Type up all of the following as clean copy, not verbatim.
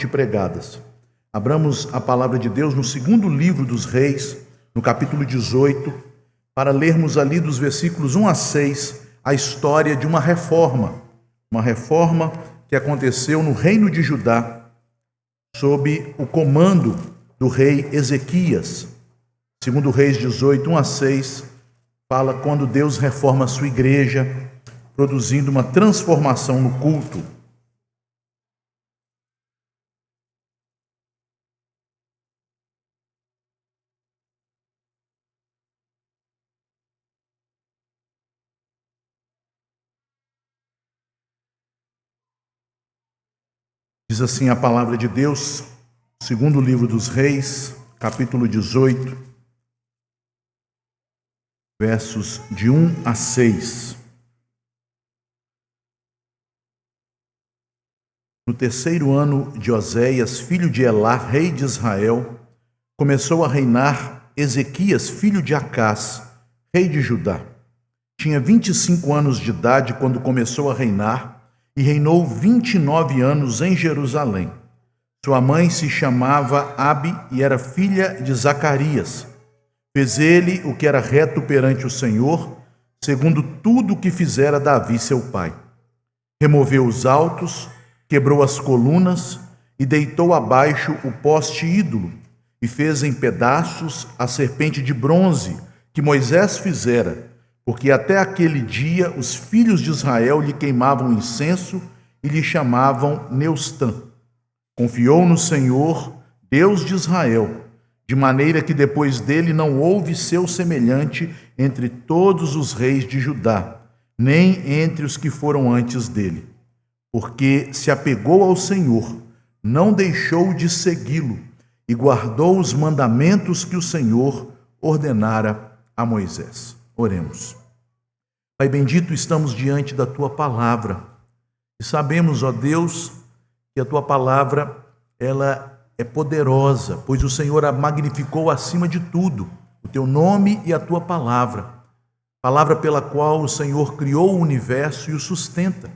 pregadas. Abramos a palavra de Deus no segundo livro dos Reis, no capítulo 18, para lermos ali dos versículos 1 a 6 a história de uma reforma que aconteceu no reino de Judá, sob o comando do rei Ezequias. Segundo Reis 18, 1 a 6, fala quando Deus reforma a sua igreja, produzindo uma transformação no culto. Diz assim a palavra de Deus, segundo livro dos Reis, capítulo 18, versos de 1 a 6. No terceiro ano de Oséias, filho de Elá, rei de Israel, começou a reinar Ezequias, filho de Acás, rei de Judá. Tinha 25 anos de idade quando começou a reinar, e reinou 29 anos em Jerusalém. Sua mãe se chamava Abi e era filha de Zacarias. Fez ele o que era reto perante o Senhor, segundo tudo o que fizera Davi seu pai. Removeu os altos, quebrou as colunas e deitou abaixo o poste ídolo, e fez em pedaços a serpente de bronze que Moisés fizera, porque até aquele dia os filhos de Israel lhe queimavam incenso e lhe chamavam Neustã. Confiou no Senhor, Deus de Israel, de maneira que depois dele não houve seu semelhante entre todos os reis de Judá, nem entre os que foram antes dele. Porque se apegou ao Senhor, não deixou de segui-lo e guardou os mandamentos que o Senhor ordenara a Moisés. Oremos. Pai bendito, estamos diante da Tua palavra e sabemos, ó Deus, que a Tua palavra ela é poderosa, pois o Senhor a magnificou acima de tudo, o Teu nome e a Tua palavra pela qual o Senhor criou o universo e o sustenta,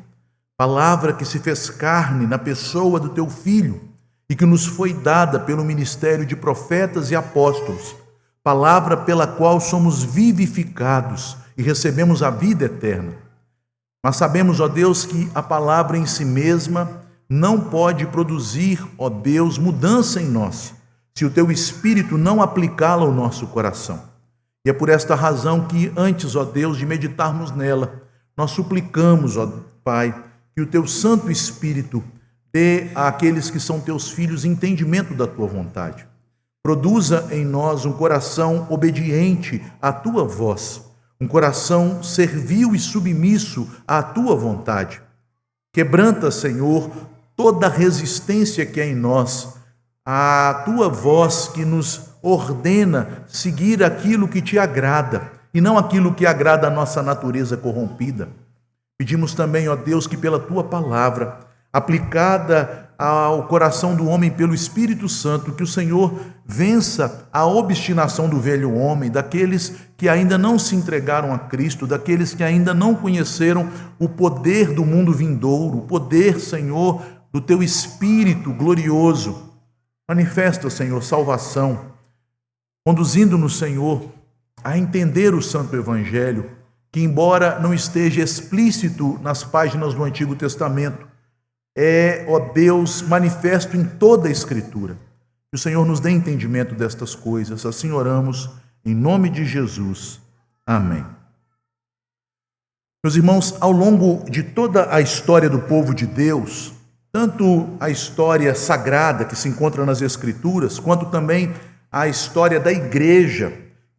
palavra que se fez carne na pessoa do Teu Filho e que nos foi dada pelo ministério de profetas e apóstolos, palavra pela qual somos vivificados e recebemos a vida eterna. Mas sabemos, ó Deus, que a palavra em si mesma não pode produzir, ó Deus, mudança em nós, se o Teu Espírito não aplicá-la ao nosso coração. E é por esta razão que antes, ó Deus, de meditarmos nela, nós suplicamos, ó Pai, que o Teu Santo Espírito dê àqueles que são Teus filhos entendimento da Tua vontade. Produza em nós um coração obediente à Tua voz, um coração servil e submisso à Tua vontade. Quebranta, Senhor, toda a resistência que há em nós, à Tua voz que nos ordena seguir aquilo que Te agrada e não aquilo que agrada a nossa natureza corrompida. Pedimos também, ó Deus, que pela Tua palavra, aplicada ao coração do homem pelo Espírito Santo, que o Senhor vença a obstinação do velho homem, daqueles que ainda não se entregaram a Cristo, daqueles que ainda não conheceram o poder do mundo vindouro, o poder, Senhor, do Teu Espírito glorioso. Manifesta, Senhor, salvação, conduzindo-nos, Senhor, a entender o Santo Evangelho, que embora não esteja explícito nas páginas do Antigo Testamento, é, ó Deus, manifesto em toda a Escritura. Que o Senhor nos dê entendimento destas coisas. Assim oramos, em nome de Jesus. Amém. Meus irmãos, ao longo de toda a história do povo de Deus, tanto a história sagrada que se encontra nas Escrituras, quanto também a história da igreja,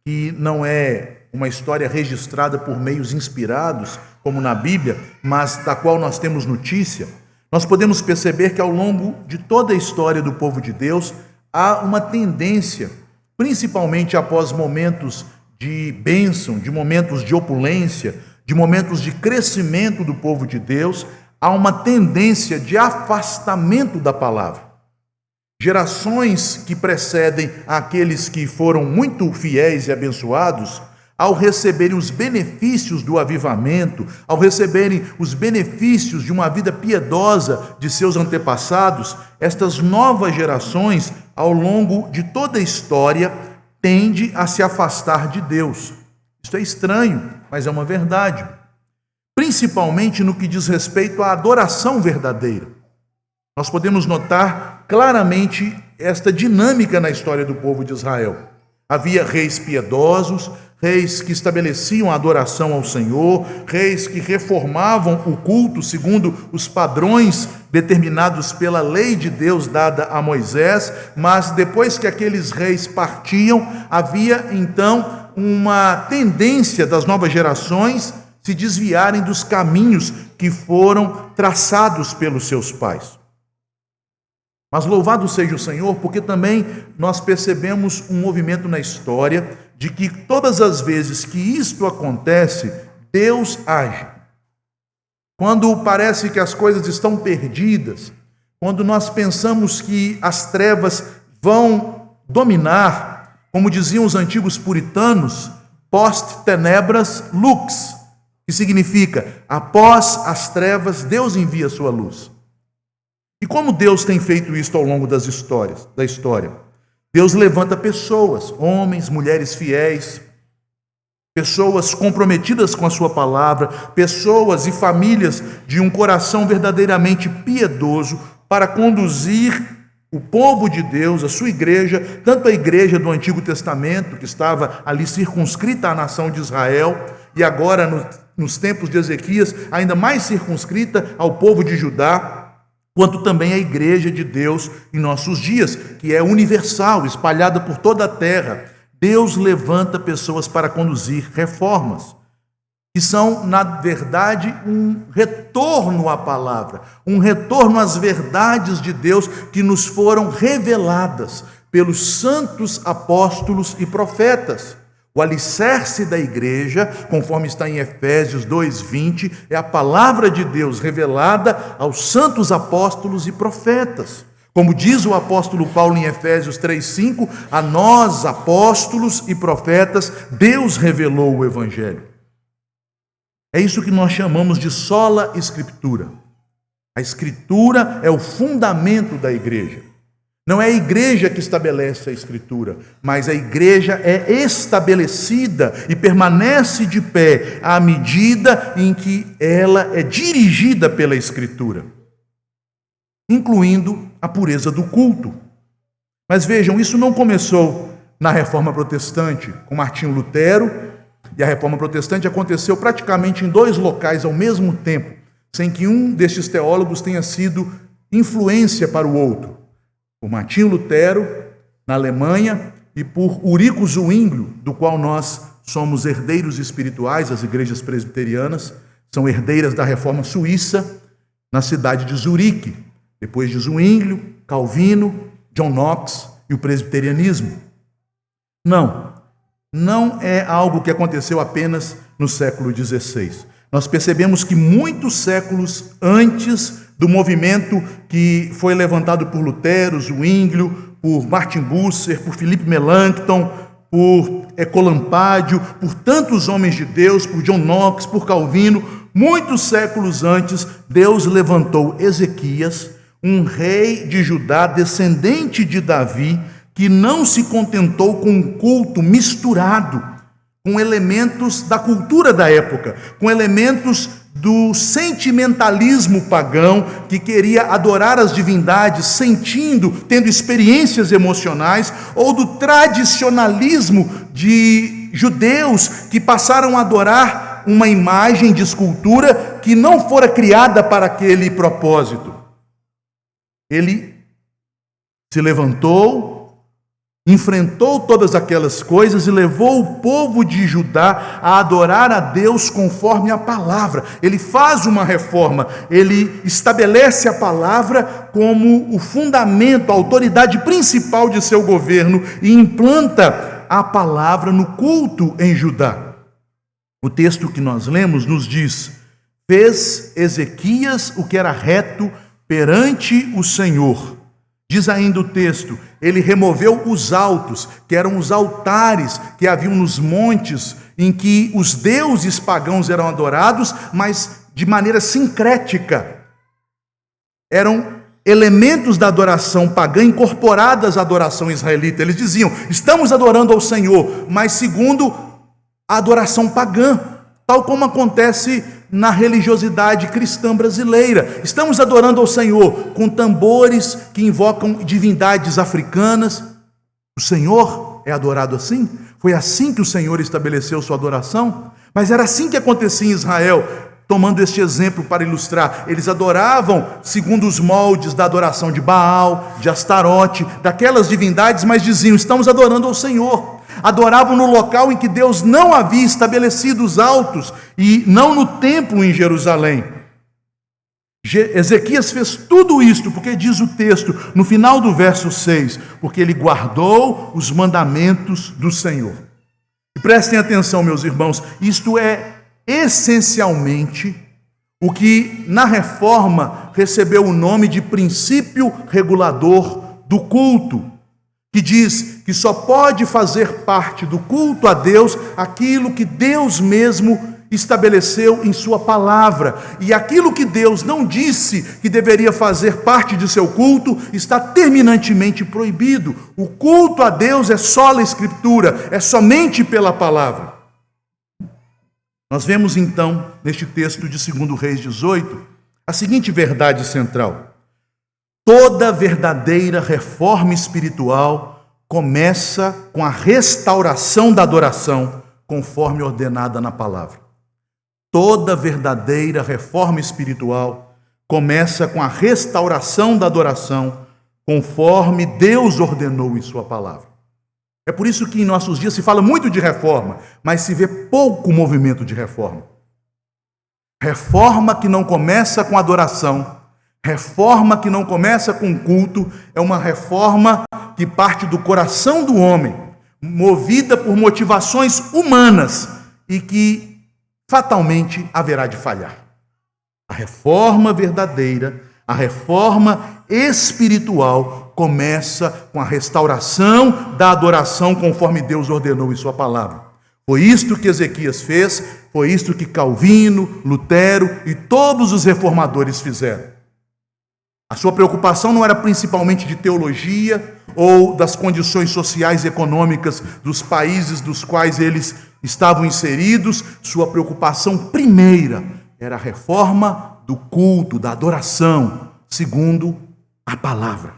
que não é uma história registrada por meios inspirados, como na Bíblia, mas da qual nós temos notícia, nós podemos perceber que ao longo de toda a história do povo de Deus, há uma tendência, principalmente após momentos de bênção, de momentos de opulência, de momentos de crescimento do povo de Deus, há uma tendência de afastamento da palavra. Gerações que precedem aqueles que foram muito fiéis e abençoados, ao receberem os benefícios do avivamento, ao receberem os benefícios de uma vida piedosa de seus antepassados, estas novas gerações, ao longo de toda a história, tendem a se afastar de Deus. Isso é estranho, mas é uma verdade. Principalmente no que diz respeito à adoração verdadeira. Nós podemos notar claramente esta dinâmica na história do povo de Israel. Havia reis piedosos, reis que estabeleciam a adoração ao Senhor, reis que reformavam o culto segundo os padrões determinados pela lei de Deus dada a Moisés, mas depois que aqueles reis partiam, havia então uma tendência das novas gerações se desviarem dos caminhos que foram traçados pelos seus pais. Mas louvado seja o Senhor, porque também nós percebemos um movimento na história de que todas as vezes que isto acontece, Deus age. Quando parece que as coisas estão perdidas, quando nós pensamos que as trevas vão dominar, como diziam os antigos puritanos, post tenebras lux, que significa, após as trevas, Deus envia a sua luz. E como Deus tem feito isso ao longo da história? Deus levanta pessoas, homens, mulheres fiéis, pessoas comprometidas com a sua palavra, pessoas e famílias de um coração verdadeiramente piedoso para conduzir o povo de Deus, a sua igreja, tanto a igreja do Antigo Testamento, que estava ali circunscrita à nação de Israel, e agora nos tempos de Ezequias, ainda mais circunscrita ao povo de Judá, quanto também a igreja de Deus em nossos dias, que é universal, espalhada por toda a terra. Deus levanta pessoas para conduzir reformas, que são, na verdade, um retorno à palavra, um retorno às verdades de Deus que nos foram reveladas pelos santos apóstolos e profetas. O alicerce da igreja, conforme está em Efésios 2:20, é a palavra de Deus revelada aos santos apóstolos e profetas. Como diz o apóstolo Paulo em Efésios 3:5, a nós, apóstolos e profetas, Deus revelou o evangelho. É isso que nós chamamos de sola escritura. A escritura é o fundamento da igreja. Não é a igreja que estabelece a escritura, mas a igreja é estabelecida e permanece de pé à medida em que ela é dirigida pela escritura, incluindo a pureza do culto. Mas vejam, isso não começou na Reforma Protestante, com Martinho Lutero, e a Reforma Protestante aconteceu praticamente em 2 locais ao mesmo tempo, sem que um destes teólogos tenha sido influência para o outro. Por Martinho Lutero, na Alemanha, e por Ulrico Zwinglio, do qual nós somos herdeiros espirituais. As igrejas presbiterianas são herdeiras da Reforma Suíça, na cidade de Zurique. Depois de Zwinglio, Calvino, John Knox e o presbiterianismo. Não é algo que aconteceu apenas no século XVI. Nós percebemos que muitos séculos antes do movimento que foi levantado por Lutero, Zwinglio, por Martin Bucer, por Philippe Melanchthon, por Ecolampádio, por tantos homens de Deus, por John Knox, por Calvino, muitos séculos antes, Deus levantou Ezequias, um rei de Judá, descendente de Davi, que não se contentou com um culto misturado com elementos da cultura da época, com elementos do sentimentalismo pagão, que queria adorar as divindades sentindo, tendo experiências emocionais, ou do tradicionalismo de judeus que passaram a adorar uma imagem de escultura que não fora criada para aquele propósito. Ele se levantou, enfrentou todas aquelas coisas e levou o povo de Judá a adorar a Deus conforme a palavra. Ele faz uma reforma, ele estabelece a palavra como o fundamento, a autoridade principal de seu governo e implanta a palavra no culto em Judá. O texto que nós lemos nos diz: fez Ezequias o que era reto perante o Senhor, Diz ainda o texto, ele removeu os altos, que eram os altares que haviam nos montes, em que os deuses pagãos eram adorados, mas de maneira sincrética. Eram elementos da adoração pagã incorporadas à adoração israelita. Eles diziam, estamos adorando ao Senhor, mas segundo a adoração pagã, tal como acontece na religiosidade cristã brasileira. Estamos adorando ao Senhor com tambores que invocam divindades africanas. O Senhor é adorado assim? Foi assim que o Senhor estabeleceu sua adoração? Mas era assim que acontecia em Israel. Tomando este exemplo para ilustrar, eles adoravam segundo os moldes da adoração de Baal, de Astarote, daquelas divindades, mas diziam, estamos adorando ao Senhor. Adoravam no local em que Deus não havia estabelecido os altos, e não no templo em Jerusalém. Ezequias fez tudo isto, porque diz o texto, no final do verso 6, porque ele guardou os mandamentos do Senhor. E prestem atenção, meus irmãos, isto é essencialmente o que na reforma recebeu o nome de princípio regulador do culto, que diz que só pode fazer parte do culto a Deus aquilo que Deus mesmo estabeleceu em sua palavra, e aquilo que Deus não disse que deveria fazer parte de seu culto está terminantemente proibido. O culto a Deus é só a Escritura, é somente pela palavra. Nós vemos então, neste texto de 2 Reis 18, a seguinte verdade central: toda verdadeira reforma espiritual começa com a restauração da adoração, conforme ordenada na palavra. Toda verdadeira reforma espiritual começa com a restauração da adoração, conforme Deus ordenou em sua palavra. É por isso que em nossos dias se fala muito de reforma, mas se vê pouco movimento de reforma. Reforma que não começa com adoração, reforma que não começa com culto, é uma reforma que parte do coração do homem, movida por motivações humanas e que fatalmente haverá de falhar. A reforma verdadeira, a reforma espiritual começa com a restauração da adoração conforme Deus ordenou em sua palavra. Foi isto que Ezequias fez, foi isto que Calvino, Lutero e todos os reformadores fizeram. A sua preocupação não era principalmente de teologia ou das condições sociais e econômicas dos países dos quais eles estavam inseridos. Sua preocupação primeira era a reforma do culto, da adoração, segundo a palavra.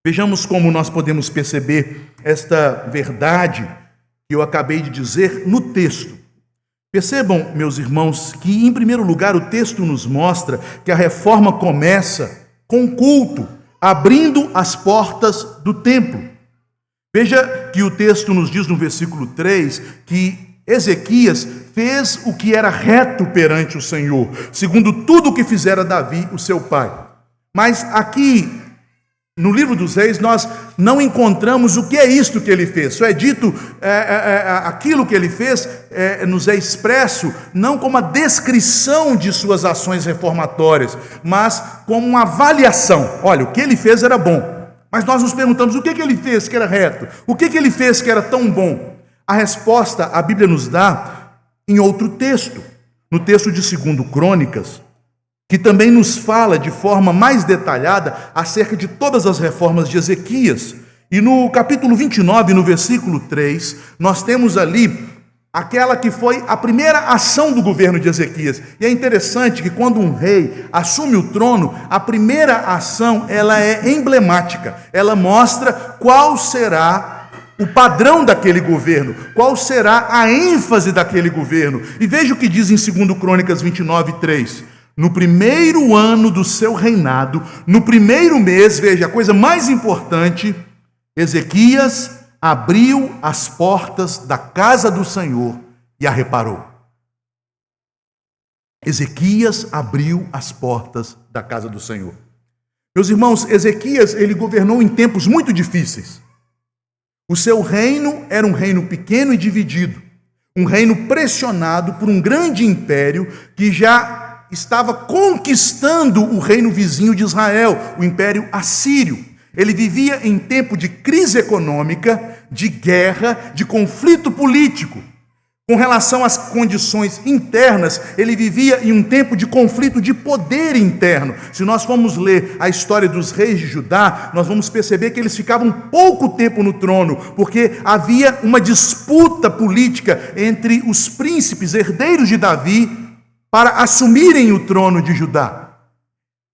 Vejamos como nós podemos perceber esta verdade que eu acabei de dizer no texto. Percebam, meus irmãos, que em primeiro lugar o texto nos mostra que a reforma começa com culto, abrindo as portas do templo. Veja que o texto nos diz no versículo 3 que Ezequias fez o que era reto perante o Senhor, segundo tudo o que fizera Davi, o seu pai. Mas aqui, no livro dos Reis, nós não encontramos o que é isto que ele fez. Só é dito, aquilo que ele fez nos é expresso, não como a descrição de suas ações reformatórias, mas como uma avaliação. Olha, o que ele fez era bom. Mas nós nos perguntamos, o que ele fez que era reto? O que ele fez que era tão bom? A resposta a Bíblia nos dá em outro texto, no texto de 2 Crônicas, que também nos fala de forma mais detalhada acerca de todas as reformas de Ezequias. E no capítulo 29, no versículo 3, nós temos ali aquela que foi a primeira ação do governo de Ezequias. E é interessante que quando um rei assume o trono, a primeira ação ela é emblemática. Ela mostra qual será o padrão daquele governo, qual será a ênfase daquele governo. E veja o que diz em 2 Crônicas 29, 3. No primeiro ano do seu reinado, no primeiro mês, veja, a coisa mais importante, Ezequias abriu as portas da casa do Senhor e a reparou. Ezequias abriu as portas da casa do Senhor. Meus irmãos, Ezequias, ele governou em tempos muito difíceis. O seu reino era um reino pequeno e dividido, um reino pressionado por um grande império que já estava conquistando o reino vizinho de Israel, o Império Assírio. Ele vivia em tempo de crise econômica, de guerra, de conflito político. Com relação às condições internas, ele vivia em um tempo de conflito de poder interno. Se nós formos ler a história dos reis de Judá, nós vamos perceber que eles ficavam pouco tempo no trono, porque havia uma disputa política entre os príncipes herdeiros de Davi para assumirem o trono de Judá.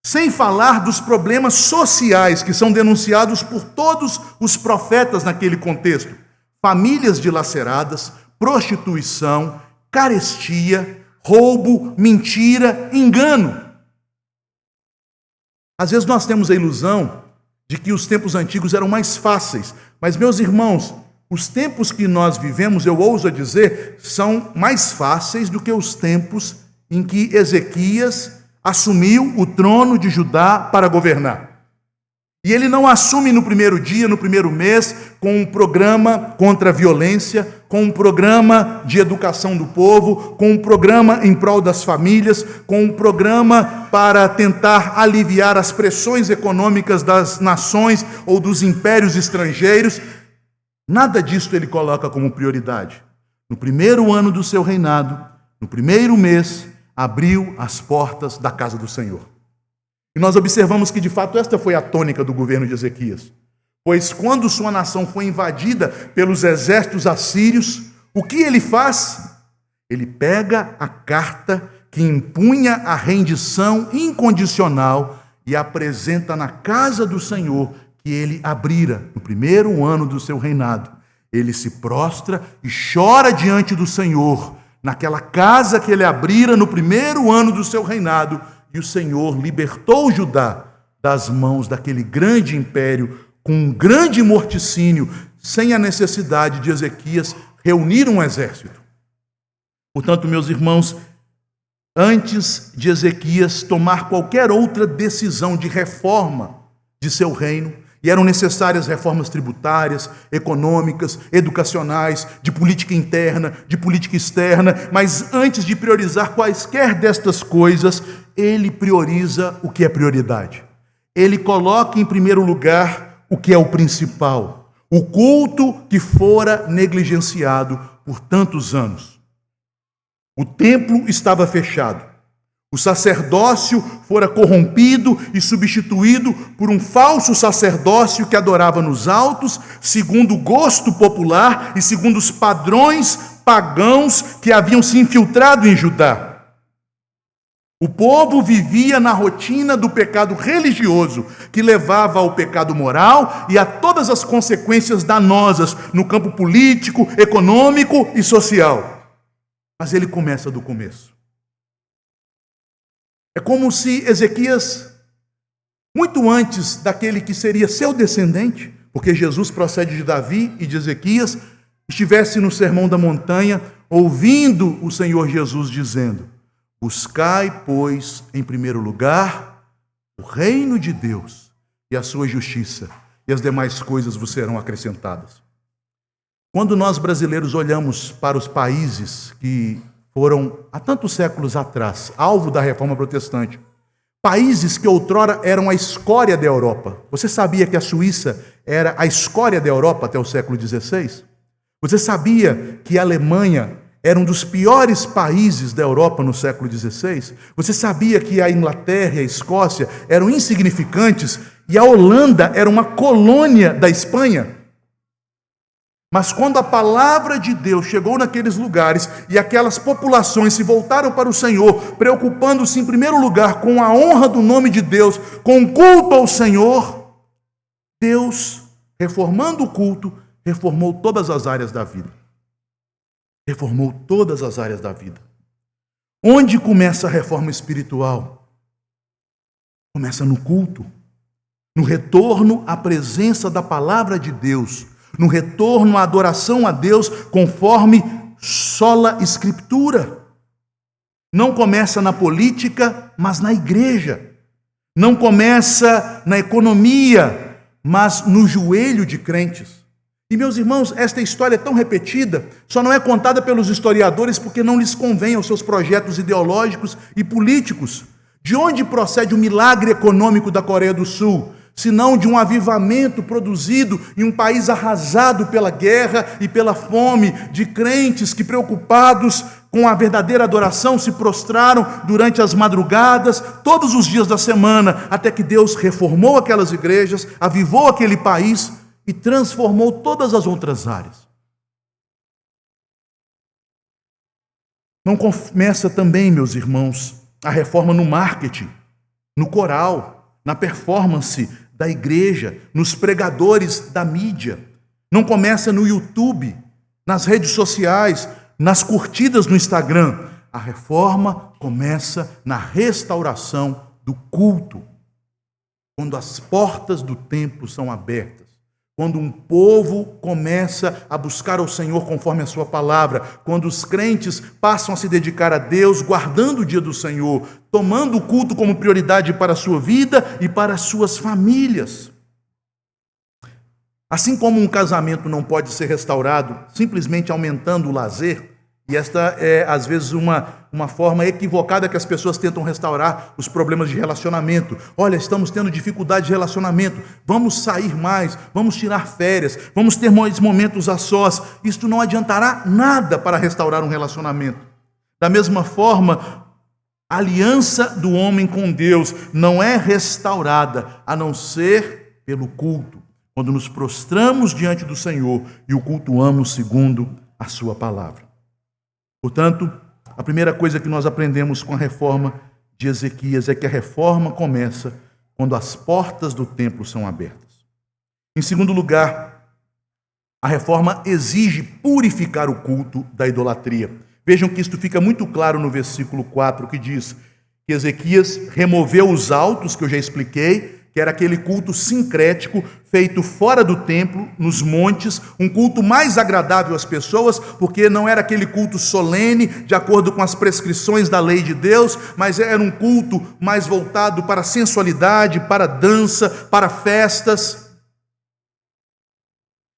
Sem falar dos problemas sociais que são denunciados por todos os profetas naquele contexto. Famílias dilaceradas, prostituição, carestia, roubo, mentira, engano. Às vezes nós temos a ilusão de que os tempos antigos eram mais fáceis, mas, meus irmãos, os tempos que nós vivemos, eu ouso dizer, são mais fáceis do que os tempos em que Ezequias assumiu o trono de Judá para governar. E ele não assume no primeiro dia, no primeiro mês, com um programa contra a violência, com um programa de educação do povo, com um programa em prol das famílias, com um programa para tentar aliviar as pressões econômicas das nações ou dos impérios estrangeiros. Nada disso ele coloca como prioridade. No primeiro ano do seu reinado, no primeiro mês, abriu as portas da casa do Senhor. E nós observamos que, de fato, esta foi a tônica do governo de Ezequias. Pois quando sua nação foi invadida pelos exércitos assírios, o que ele faz? Ele pega a carta que impunha a rendição incondicional e apresenta na casa do Senhor que ele abrira no primeiro ano do seu reinado. Ele se prostra e chora diante do Senhor, naquela casa que ele abrira no primeiro ano do seu reinado, e o Senhor libertou Judá das mãos daquele grande império, com um grande morticínio, sem a necessidade de Ezequias reunir um exército. Portanto, meus irmãos, antes de Ezequias tomar qualquer outra decisão de reforma de seu reino, e eram necessárias reformas tributárias, econômicas, educacionais, de política interna, de política externa, mas antes de priorizar quaisquer destas coisas, ele prioriza o que é prioridade. Ele coloca em primeiro lugar o que é o principal, o culto que fora negligenciado por tantos anos. O templo estava fechado. O sacerdócio fora corrompido e substituído por um falso sacerdócio que adorava nos altos, segundo o gosto popular e segundo os padrões pagãos que haviam se infiltrado em Judá. O povo vivia na rotina do pecado religioso, que levava ao pecado moral e a todas as consequências danosas no campo político, econômico e social. Mas ele começa do começo. É como se Ezequias, muito antes daquele que seria seu descendente, porque Jesus procede de Davi e de Ezequias, estivesse no Sermão da Montanha, ouvindo o Senhor Jesus dizendo: buscai, pois, em primeiro lugar, o reino de Deus e a sua justiça, e as demais coisas vos serão acrescentadas. Quando nós brasileiros olhamos para os países que foram, há tantos séculos atrás, alvo da reforma protestante, países que outrora eram a escória da Europa. Você sabia que a Suíça era a escória da Europa até o século XVI? Você sabia que a Alemanha era um dos piores países da Europa no século XVI? Você sabia que a Inglaterra e a Escócia eram insignificantes e a Holanda era uma colônia da Espanha? Mas quando a palavra de Deus chegou naqueles lugares e aquelas populações se voltaram para o Senhor, preocupando-se em primeiro lugar com a honra do nome de Deus, com culto ao Senhor, Deus, reformando o culto, reformou todas as áreas da vida. Reformou todas as áreas da vida. Onde começa a reforma espiritual? Começa no culto, no retorno à presença da palavra de Deus, no retorno à adoração a Deus conforme sola Escritura. Não começa na política, mas na igreja. Não começa na economia, mas no joelho de crentes. E, meus irmãos, esta história é tão repetida, só não é contada pelos historiadores porque não lhes convém aos seus projetos ideológicos e políticos. De onde procede o milagre econômico da Coreia do Sul? senão de um avivamento produzido em um país arrasado pela guerra e pela fome, de crentes que, preocupados com a verdadeira adoração, se prostraram durante as madrugadas, todos os dias da semana, até que Deus reformou aquelas igrejas, avivou aquele país e transformou todas as outras áreas. Não começa também, meus irmãos, a reforma no marketing, no coral, na performance da igreja, nos pregadores da mídia. Não começa no YouTube, nas redes sociais, nas curtidas no Instagram. A reforma começa na restauração do culto. Quando as portas do templo são abertas. Quando um povo começa a buscar ao Senhor conforme a sua palavra, quando os crentes passam a se dedicar a Deus, guardando o dia do Senhor, tomando o culto como prioridade para a sua vida e para as suas famílias. Assim como um casamento não pode ser restaurado simplesmente aumentando o lazer, e esta é às vezes uma forma equivocada que as pessoas tentam restaurar os problemas de relacionamento. Olha, estamos tendo dificuldade de relacionamento, vamos sair mais, vamos tirar férias, vamos ter mais momentos a sós. Isto não adiantará nada para restaurar um relacionamento. Da mesma forma, a aliança do homem com Deus não é restaurada a não ser pelo culto, quando nos prostramos diante do Senhor e o cultuamos segundo a sua palavra. Portanto, a primeira coisa que nós aprendemos com a reforma de Ezequias é que a reforma começa quando as portas do templo são abertas. Em segundo lugar, a reforma exige purificar o culto da idolatria. Vejam que isto fica muito claro no versículo 4, que diz que Ezequias removeu os altos, que eu já expliquei, que era aquele culto sincrético feito fora do templo, nos montes, um culto mais agradável às pessoas, porque não era aquele culto solene, de acordo com as prescrições da lei de Deus, mas era um culto mais voltado para a sensualidade, para a dança, para festas.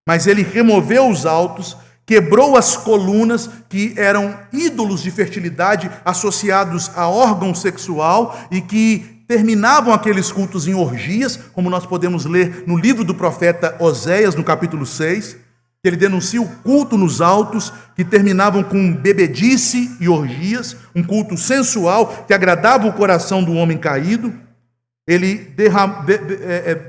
Mas ele removeu os altos, quebrou as colunas, que eram ídolos de fertilidade associados a órgão sexual e que terminavam aqueles cultos em orgias, como nós podemos ler no livro do profeta Oséias, no capítulo 6, que ele denuncia o culto nos altos, que terminavam com bebedice e orgias, um culto sensual que agradava o coração do homem caído. Ele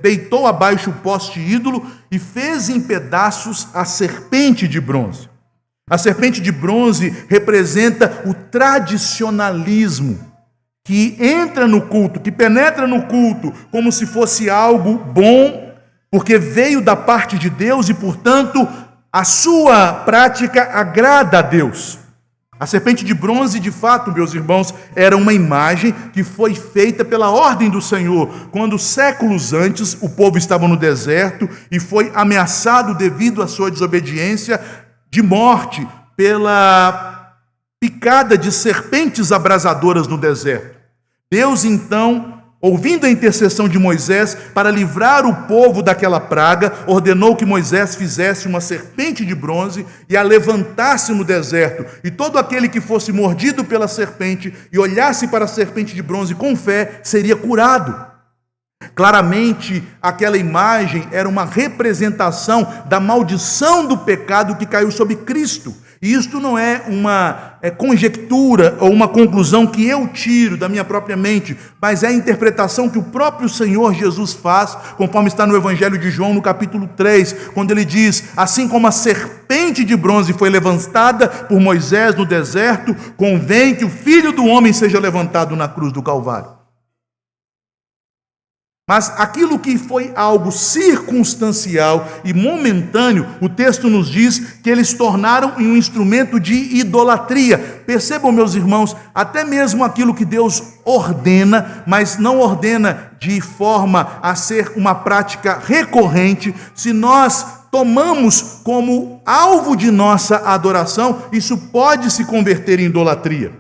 deitou abaixo o poste ídolo e fez em pedaços a serpente de bronze. A serpente de bronze representa o tradicionalismo, que entra no culto, que penetra no culto como se fosse algo bom, porque veio da parte de Deus e, portanto, a sua prática agrada a Deus. A serpente de bronze, de fato, meus irmãos, era uma imagem que foi feita pela ordem do Senhor, quando séculos antes o povo estava no deserto e foi ameaçado devido à sua desobediência de morte pela picada de serpentes abrasadoras no deserto. Deus, então, ouvindo a intercessão de Moisés para livrar o povo daquela praga, ordenou que Moisés fizesse uma serpente de bronze e a levantasse no deserto. E todo aquele que fosse mordido pela serpente e olhasse para a serpente de bronze com fé, seria curado. Claramente, aquela imagem era uma representação da maldição do pecado que caiu sobre Cristo. E isto não é uma conjectura ou uma conclusão que eu tiro da minha própria mente, mas é a interpretação que o próprio Senhor Jesus faz, conforme está no Evangelho de João, no capítulo 3, quando ele diz: assim como a serpente de bronze foi levantada por Moisés no deserto, convém que o Filho do Homem seja levantado na cruz do Calvário. Mas aquilo que foi algo circunstancial e momentâneo, o texto nos diz que eles tornaram em um instrumento de idolatria. Percebam, meus irmãos, até mesmo aquilo que Deus ordena, mas não ordena de forma a ser uma prática recorrente, se nós tomamos como alvo de nossa adoração, isso pode se converter em idolatria.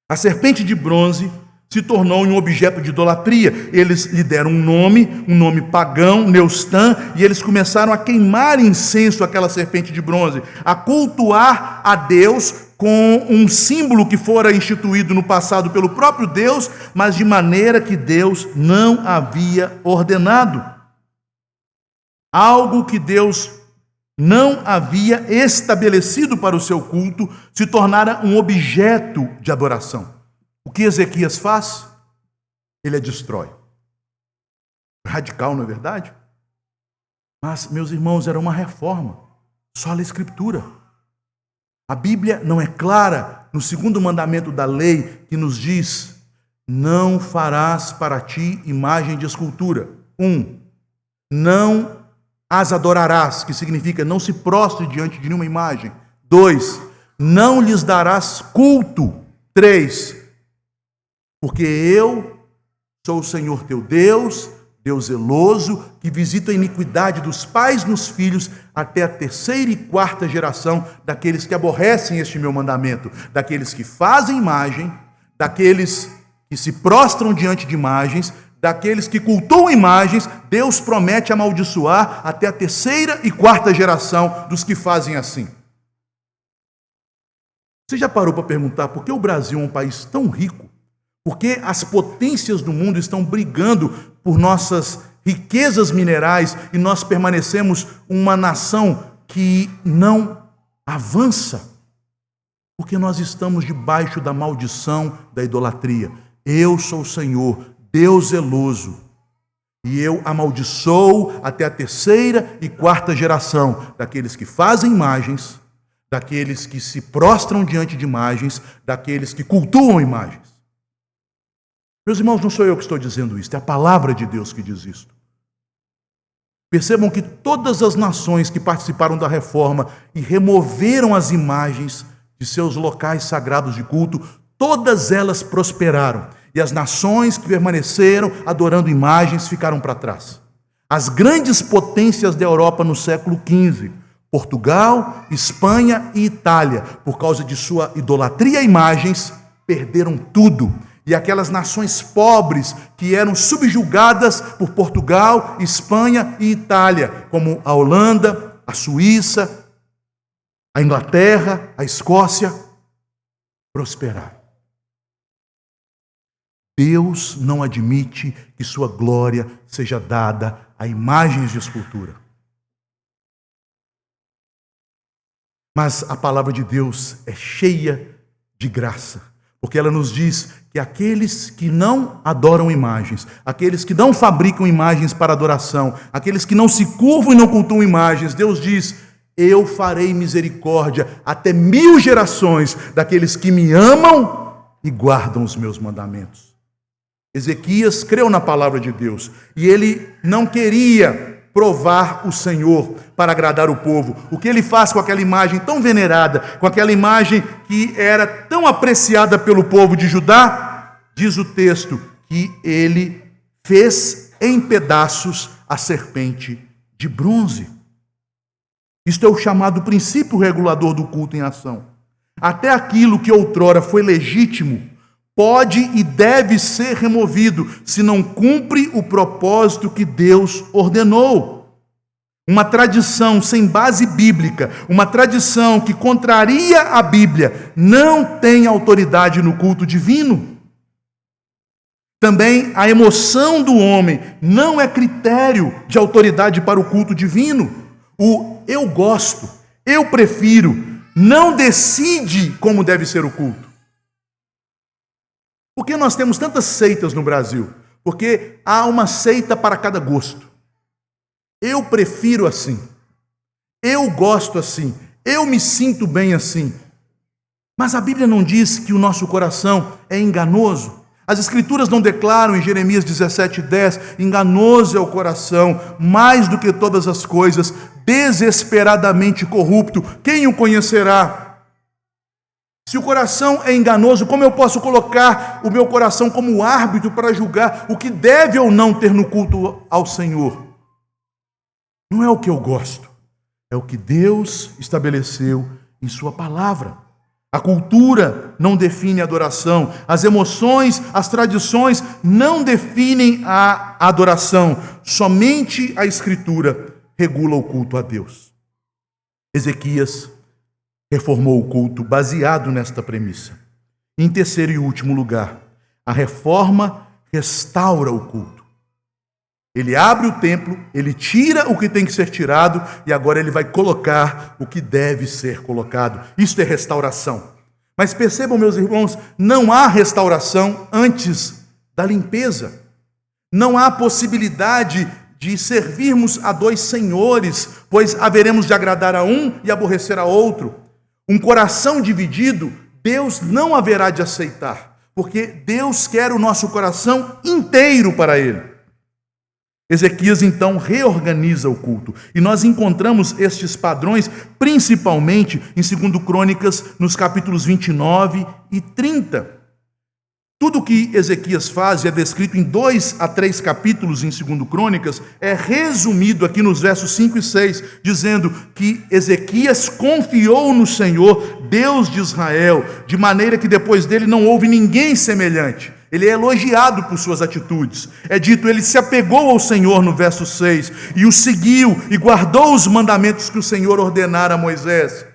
A serpente de bronze se tornou um objeto de idolatria. Eles lhe deram um nome pagão, Neustã, e eles começaram a queimar incenso àquela serpente de bronze, a cultuar a Deus com um símbolo que fora instituído no passado pelo próprio Deus, mas de maneira que Deus não havia ordenado. Algo que Deus não havia estabelecido para o seu culto se tornara um objeto de adoração. O que Ezequias faz? Ele a destrói. Radical, não é verdade? Mas, meus irmãos, era uma reforma. Só a Escritura. A Bíblia não é clara no segundo mandamento da lei que nos diz: não farás para ti imagem de escultura. 1. Não as adorarás, que significa não se prostre diante de nenhuma imagem. 2. Não lhes darás culto. 3. Porque eu sou o Senhor teu Deus, Deus zeloso, que visita a iniquidade dos pais nos filhos até a 3ª e 4ª geração daqueles que aborrecem este meu mandamento, daqueles que fazem imagem, daqueles que se prostram diante de imagens, daqueles que cultuam imagens. Deus promete amaldiçoar até a 3ª e 4ª geração dos que fazem assim. Você já parou para perguntar por que o Brasil é um país tão rico? Por que as potências do mundo estão brigando por nossas riquezas minerais e nós permanecemos uma nação que não avança? Porque nós estamos debaixo da maldição da idolatria. Eu sou o Senhor, Deus zeloso, e eu amaldiçoo até a 3ª e 4ª geração daqueles que fazem imagens, daqueles que se prostram diante de imagens, daqueles que cultuam imagens. Meus irmãos, não sou eu que estou dizendo isso, é a palavra de Deus que diz isso. Percebam que todas as nações que participaram da reforma e removeram as imagens de seus locais sagrados de culto, todas elas prosperaram. E as nações que permaneceram adorando imagens ficaram para trás. As grandes potências da Europa no século XV, Portugal, Espanha e Itália, por causa de sua idolatria a imagens, perderam tudo. E aquelas nações pobres que eram subjugadas por Portugal, Espanha e Itália, como a Holanda, a Suíça, a Inglaterra, a Escócia, prosperaram. Deus não admite que sua glória seja dada a imagens de escultura. Mas a palavra de Deus é cheia de graça, porque ela nos diz que aqueles que não adoram imagens, aqueles que não fabricam imagens para adoração, aqueles que não se curvam e não cultuam imagens, Deus diz: eu farei misericórdia até 1000 gerações daqueles que me amam e guardam os meus mandamentos. Ezequias creu na palavra de Deus e ele não queria provar o Senhor para agradar o povo. O que ele faz com aquela imagem tão venerada, com aquela imagem que era tão apreciada pelo povo de Judá? Diz o texto que ele fez em pedaços a serpente de bronze. Isto é o chamado princípio regulador do culto em ação. Até aquilo que outrora foi legítimo pode e deve ser removido se não cumpre o propósito que Deus ordenou. Uma tradição sem base bíblica, uma tradição que contraria a Bíblia, não tem autoridade no culto divino. Também a emoção do homem não é critério de autoridade para o culto divino. O eu gosto, eu prefiro, não decide como deve ser o culto. Por que nós temos tantas seitas no Brasil? Porque há uma seita para cada gosto. Eu prefiro assim. Eu gosto assim. Eu me sinto bem assim. Mas a Bíblia não diz que o nosso coração é enganoso. As Escrituras não declaram em Jeremias 17:10, enganoso é o coração, mais do que todas as coisas, desesperadamente corrupto. Quem o conhecerá? Se o coração é enganoso, como eu posso colocar o meu coração como árbitro para julgar o que deve ou não ter no culto ao Senhor? Não é o que eu gosto, é o que Deus estabeleceu em sua palavra. A cultura não define a adoração, as emoções, as tradições não definem a adoração. Somente a Escritura regula o culto a Deus. Ezequias reformou o culto baseado nesta premissa. Em terceiro e último lugar, a reforma restaura o culto. Ele abre o templo, ele tira o que tem que ser tirado e agora ele vai colocar o que deve ser colocado. Isto é restauração. Mas percebam, meus irmãos, não há restauração antes da limpeza. Não há possibilidade de servirmos a dois senhores, pois haveremos de agradar a um e aborrecer a outro. Um coração dividido, Deus não haverá de aceitar, porque Deus quer o nosso coração inteiro para Ele. Ezequias então reorganiza o culto, e nós encontramos estes padrões principalmente em 2 Crônicas, nos capítulos 29 e 30. Tudo o que Ezequias faz e é descrito em 2 a 3 capítulos em 2 Crônicas é resumido aqui nos versos 5 e 6, dizendo que Ezequias confiou no Senhor, Deus de Israel, de maneira que depois dele não houve ninguém semelhante. Ele é elogiado por suas atitudes. É dito, ele se apegou ao Senhor no verso 6, e o seguiu e guardou os mandamentos que o Senhor ordenara a Moisés.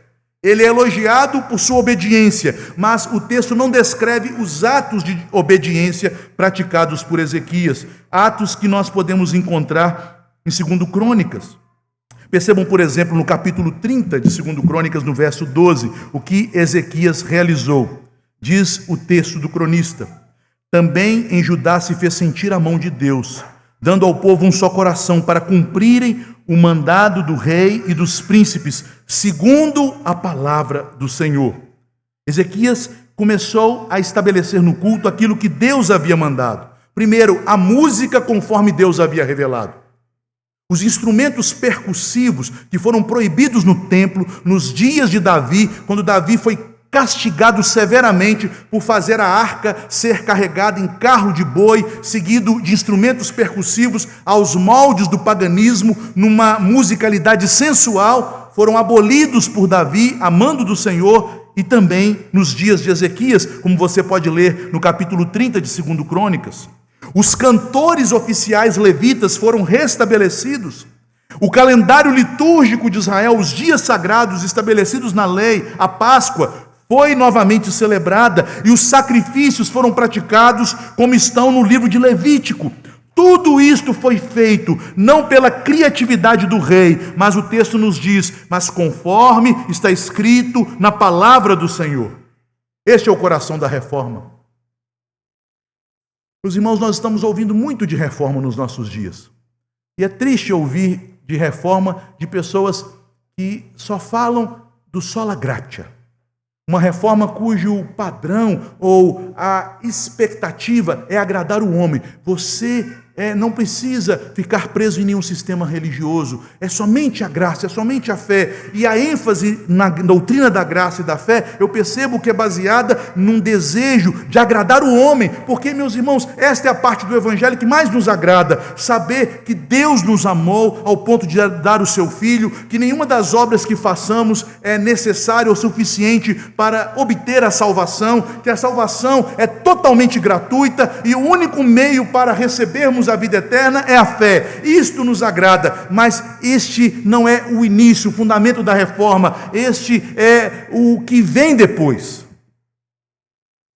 Ele é elogiado por sua obediência, mas o texto não descreve os atos de obediência praticados por Ezequias, atos que nós podemos encontrar em 2 Crônicas. Percebam, por exemplo, no capítulo 30 de 2 Crônicas, no verso 12, o que Ezequias realizou. Diz o texto do cronista: também em Judá se fez sentir a mão de Deus, dando ao povo um só coração para cumprirem o mandado do rei e dos príncipes, segundo a palavra do Senhor. Ezequias começou a estabelecer no culto aquilo que Deus havia mandado. Primeiro, a música conforme Deus havia revelado. Os instrumentos percussivos que foram proibidos no templo nos dias de Davi, quando Davi foi castigado severamente por fazer a arca ser carregada em carro de boi, seguido de instrumentos percussivos aos moldes do paganismo, numa musicalidade sensual, foram abolidos por Davi, amando do Senhor, e também nos dias de Ezequias, como você pode ler no capítulo 30 de 2 Crônicas. Os cantores oficiais levitas foram restabelecidos. O calendário litúrgico de Israel, os dias sagrados estabelecidos na lei, a Páscoa, foi novamente celebrada e os sacrifícios foram praticados como estão no livro de Levítico. Tudo isto foi feito não pela criatividade do rei, mas o texto nos diz, mas conforme está escrito na palavra do Senhor. Este é o coração da reforma. Meus irmãos, nós estamos ouvindo muito de reforma nos nossos dias. E é triste ouvir de reforma de pessoas que só falam do sola gratia. Uma reforma cujo padrão ou a expectativa é agradar o homem. Você não precisa ficar preso em nenhum sistema religioso. É somente a graça, é somente a fé. E a ênfase na doutrina da graça e da fé, eu percebo que é baseada num desejo de agradar o homem. Porque, meus irmãos, esta é a parte do evangelho que mais nos agrada. Saber que Deus nos amou ao ponto de dar o seu Filho, que nenhuma das obras que façamos é necessária ou suficiente para obter a salvação, que a salvação é totalmente gratuita e o único meio para recebermos a vida eterna é a fé. Isto nos agrada, mas este não é o início, o fundamento da reforma. Este é o que vem depois.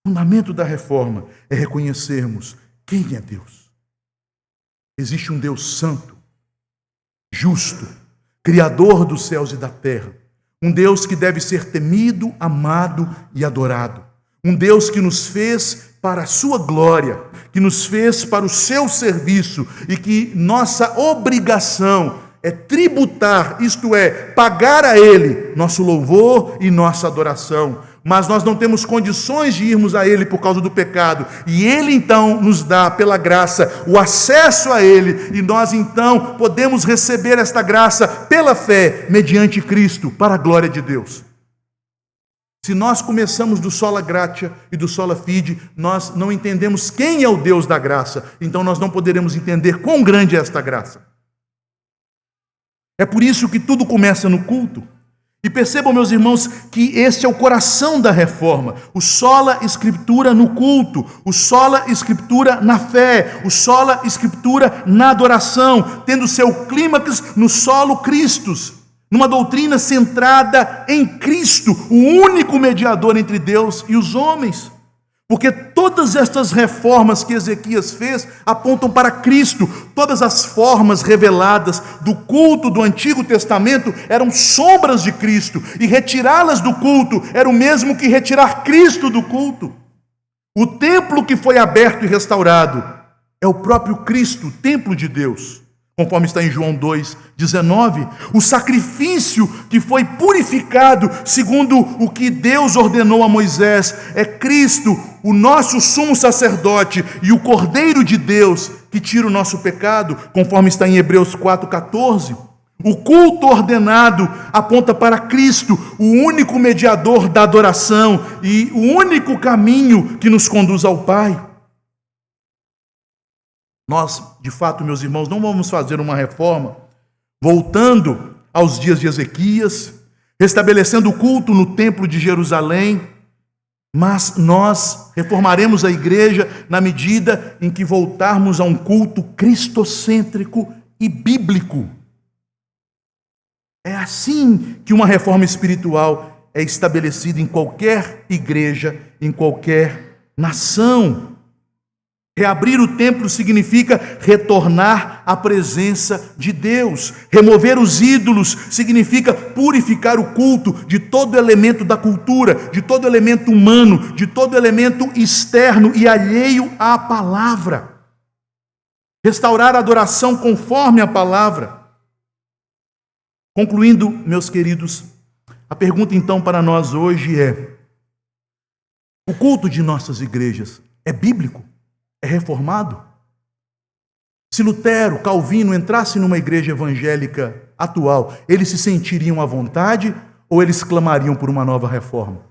O fundamento da reforma é reconhecermos quem é Deus. Existe um Deus santo, justo, criador dos céus e da terra. Um Deus que deve ser temido, amado e adorado. Um Deus que nos fez para a sua glória, que nos fez para o seu serviço e que nossa obrigação é tributar, isto é, pagar a Ele nosso louvor e nossa adoração. Mas nós não temos condições de irmos a Ele por causa do pecado. E Ele então nos dá, pela graça, o acesso a Ele. E nós então podemos receber esta graça pela fé, mediante Cristo, para a glória de Deus. Se nós começamos do sola gratia e do sola fide, nós não entendemos quem é o Deus da graça. Então nós não poderemos entender quão grande é esta graça. É por isso que tudo começa no culto. E percebam, meus irmãos, que este é o coração da reforma. O sola escritura no culto, o sola escritura na fé, o sola escritura na adoração, tendo seu clímax no solo Christus. numa doutrina centrada em Cristo, o único mediador entre Deus e os homens. Porque todas estas reformas que Ezequias fez apontam para Cristo. Todas as formas reveladas do culto do Antigo Testamento eram sombras de Cristo, e retirá-las do culto era o mesmo que retirar Cristo do culto. O templo que foi aberto e restaurado é o próprio Cristo, o templo de Deus, conforme está em João 2,19. O sacrifício que foi purificado segundo o que Deus ordenou a Moisés é Cristo, o nosso sumo sacerdote e o Cordeiro de Deus que tira o nosso pecado, conforme está em Hebreus 4,14. O culto ordenado aponta para Cristo, o único mediador da adoração e o único caminho que nos conduz ao Pai. Nós, de fato, meus irmãos, não vamos fazer uma reforma voltando aos dias de Ezequias, restabelecendo o culto no templo de Jerusalém, mas nós reformaremos a igreja na medida em que voltarmos a um culto cristocêntrico e bíblico. É assim que uma reforma espiritual é estabelecida em qualquer igreja, em qualquer nação. Reabrir o templo significa retornar à presença de Deus. Remover os ídolos significa purificar o culto de todo elemento da cultura, de todo elemento humano, de todo elemento externo e alheio à palavra. Restaurar a adoração conforme a palavra. Concluindo, meus queridos, a pergunta então para nós hoje é: o culto de nossas igrejas é bíblico? É reformado? Se Lutero, Calvino entrassem numa igreja evangélica atual, eles se sentiriam à vontade ou eles clamariam por uma nova reforma?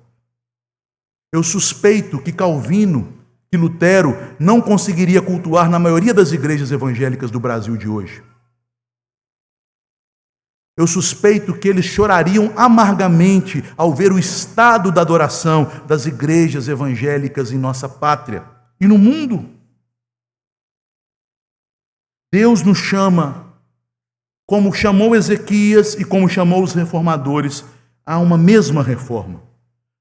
Eu suspeito que Calvino, que Lutero não conseguiria cultuar na maioria das igrejas evangélicas do Brasil de hoje. Eu suspeito que eles chorariam amargamente ao ver o estado da adoração das igrejas evangélicas em nossa pátria e no mundo. Deus nos chama, como chamou Ezequias e como chamou os reformadores, a uma mesma reforma.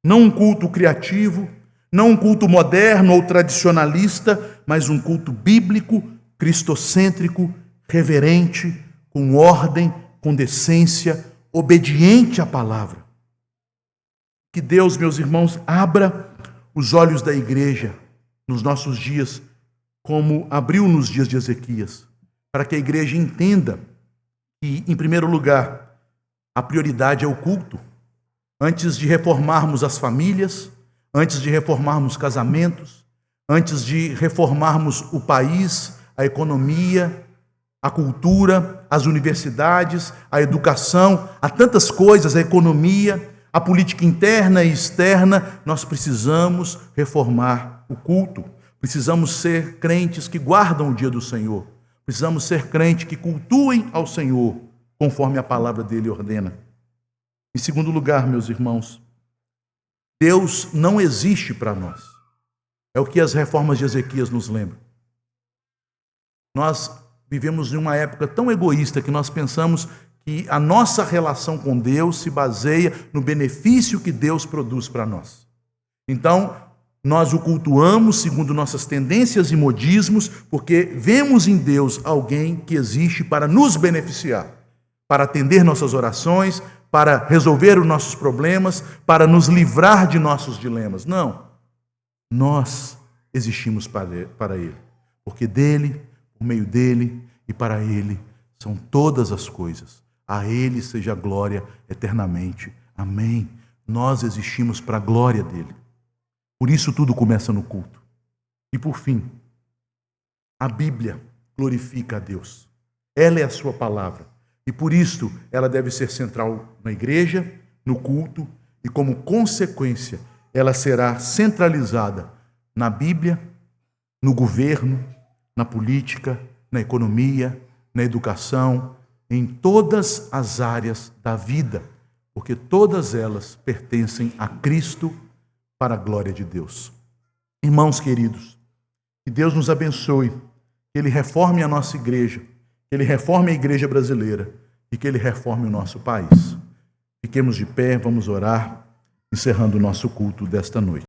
Não um culto criativo, não um culto moderno ou tradicionalista, mas um culto bíblico, cristocêntrico, reverente, com ordem, com decência, obediente à palavra. Que Deus, meus irmãos, abra os olhos da igreja nos nossos dias, como abriu nos dias de Ezequias, para que a igreja entenda que, em primeiro lugar, a prioridade é o culto. Antes de reformarmos as famílias, antes de reformarmos casamentos, antes de reformarmos o país, a economia, a cultura, as universidades, a educação, há tantas coisas, a economia, a política interna e externa, nós precisamos reformar o culto. Precisamos ser crentes que guardam o dia do Senhor. Precisamos ser crentes que cultuem ao Senhor, conforme a palavra dele ordena. Em segundo lugar, meus irmãos, Deus não existe para nós. É o que as reformas de Ezequias nos lembram. Nós vivemos em uma época tão egoísta que nós pensamos que a nossa relação com Deus se baseia no benefício que Deus produz para nós. Então, nós o cultuamos segundo nossas tendências e modismos, porque vemos em Deus alguém que existe para nos beneficiar, para atender nossas orações, para resolver os nossos problemas, para nos livrar de nossos dilemas. Não. Nós existimos para Ele, porque dele, por meio dele e para Ele são todas as coisas. A Ele seja a glória eternamente. Amém. Nós existimos para a glória dele. Por isso tudo começa no culto. E por fim, a Bíblia glorifica a Deus. Ela é a sua palavra. E por isso ela deve ser central na igreja, no culto, e como consequência ela será centralizada na Bíblia, no governo, na política, na economia, na educação, em todas as áreas da vida, porque todas elas pertencem a Cristo para a glória de Deus. Irmãos queridos, que Deus nos abençoe, que Ele reforme a nossa igreja, que Ele reforme a igreja brasileira, e que Ele reforme o nosso país. Fiquemos de pé, vamos orar, encerrando o nosso culto desta noite.